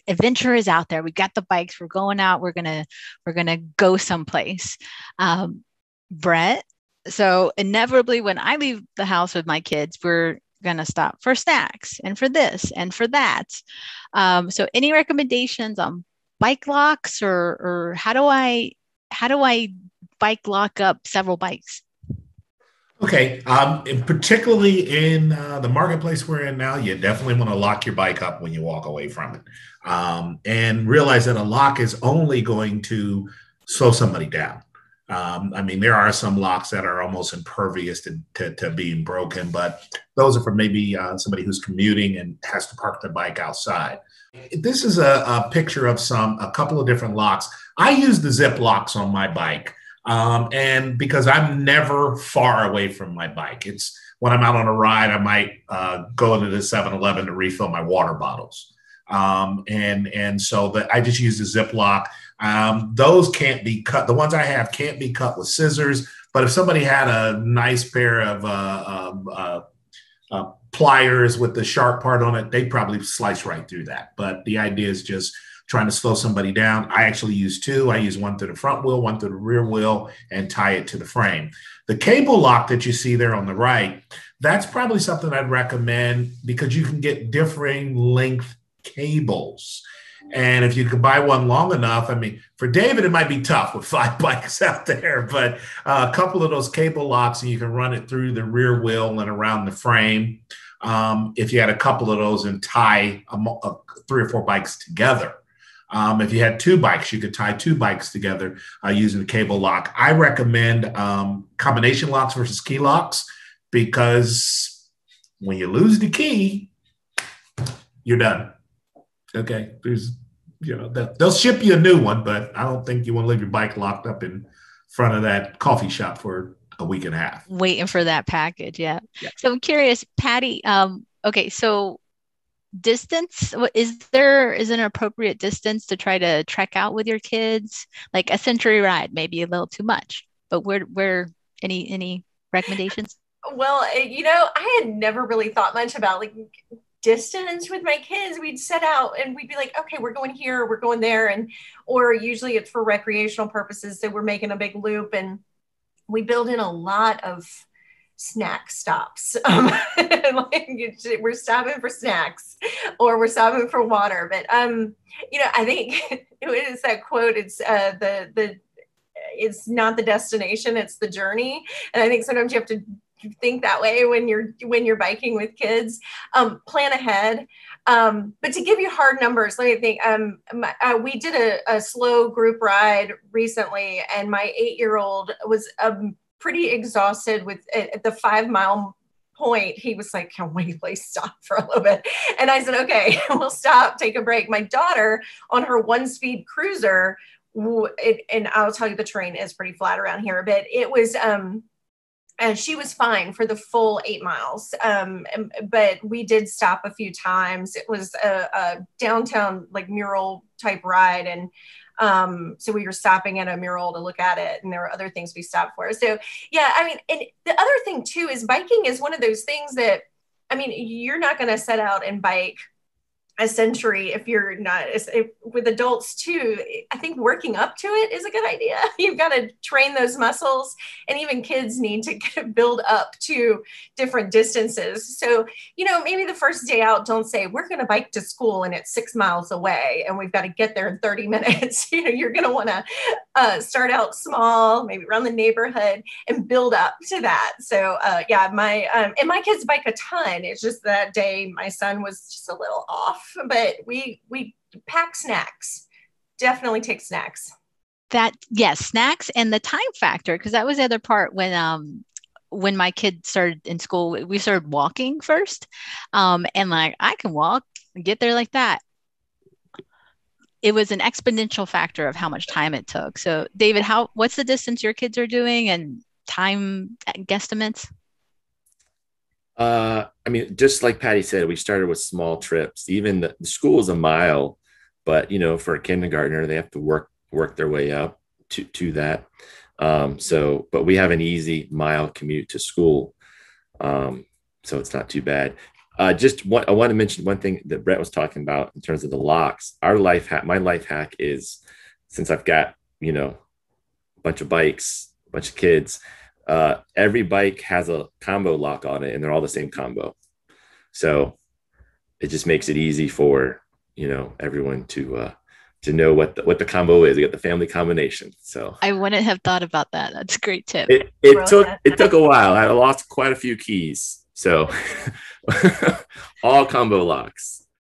adventure is out there. We got the bikes. We're going out. We're gonna go someplace. Brett. So inevitably, when I leave the house with my kids, we're gonna stop for snacks and for this and for that. So any recommendations on bike locks, or how do I bike lock up several bikes? Okay, and particularly in the marketplace we're in now, you definitely want to lock your bike up when you walk away from it, and realize that a lock is only going to slow somebody down. I mean, there are some locks that are almost impervious to being broken, but those are for maybe somebody who's commuting and has to park their bike outside. This is a picture of a couple of different locks. I use the zip locks on my bike. And because I'm never far away from my bike, it's when I'm out on a ride, I might go into the 7-Eleven to refill my water bottles. And so that I just use the Ziploc. Those can't be cut. The ones I have can't be cut with scissors. But if somebody had a nice pair of pliers with the sharp part on it, they probably slice right through that. But the idea is just trying to slow somebody down. I actually use two. I use one through the front wheel, one through the rear wheel, and tie it to the frame. The cable lock that you see there on the right, that's probably something I'd recommend because you can get differing length cables. And if you could buy one long enough, I mean, for David, it might be tough with 5 bikes out there, but a couple of those cable locks and you can run it through the rear wheel and around the frame. If you had a couple of those and tie 3 or 4 bikes together. If you had 2 bikes, you could tie 2 bikes together using the cable lock. I recommend combination locks versus key locks because when you lose the key, you're done. Okay, they'll ship you a new one, but I don't think you want to leave your bike locked up in front of that coffee shop for a week and a half. Waiting for that package. Yeah. Yeah. So I'm curious, Patty. Okay, so distance, is an appropriate distance to try to trek out with your kids? Like a century ride, maybe a little too much, but where any recommendations? Well, I had never really thought much about like distance with my kids. We'd set out and we'd be like, okay, we're going here, we're going there. Or usually it's for recreational purposes. So we're making a big loop and we build in a lot of snack stops. Like we're stopping for snacks or we're stopping for water. But, I think it is that quote. It's it's not the destination, it's the journey. And I think sometimes you have to think that way when you're biking with kids. Plan ahead. But to give you hard numbers, let me think. We did a slow group ride recently, and my 8-year-old was pretty exhausted at the 5-mile point. He was like, can we please stop for a little bit? And I said, okay, we'll stop, take a break. My daughter on her 1-speed cruiser, and I'll tell you, the terrain is pretty flat around here, but it was, and she was fine for the full 8 miles. But we did stop a few times. It was a downtown like mural type ride. And so we were stopping at a mural to look at it, and there were other things we stopped for. So yeah, I mean, and the other thing too is biking is one of those things that, I mean, you're not going to set out and bike a century if you're not, with adults too. I think working up to it is a good idea. You've got to train those muscles, and even kids need to build up to different distances. So, maybe the first day out, don't say we're going to bike to school and it's 6 miles away and we've got to get there in 30 minutes. You're going to want to start out small, maybe around the neighborhood, and build up to that. So yeah, my kids bike a ton. It's just that day my son was just a little off. But we pack snacks. Definitely take snacks. Yes, snacks and the time factor, because that was the other part when my kids started in school, we started walking first. And like I can walk and get there like that. It was an exponential factor of how much time it took. So David, what's the distance your kids are doing and time guesstimates? I mean, just like Patty said, we started with small trips. Even the school is a mile, but for a kindergartner, they have to work their way up to that. But we have an easy mile commute to school, so it's not too bad. I want to mention one thing that Brett was talking about in terms of the locks. Our life hack, my life hack is, since I've got, a bunch of bikes, a bunch of kids, every bike has a combo lock on it, and they're all the same combo. So it just makes it easy for, everyone to know what the combo is. You got the family combination. So I wouldn't have thought about that. That's a great tip. It took a while. I lost quite a few keys. So all combo locks.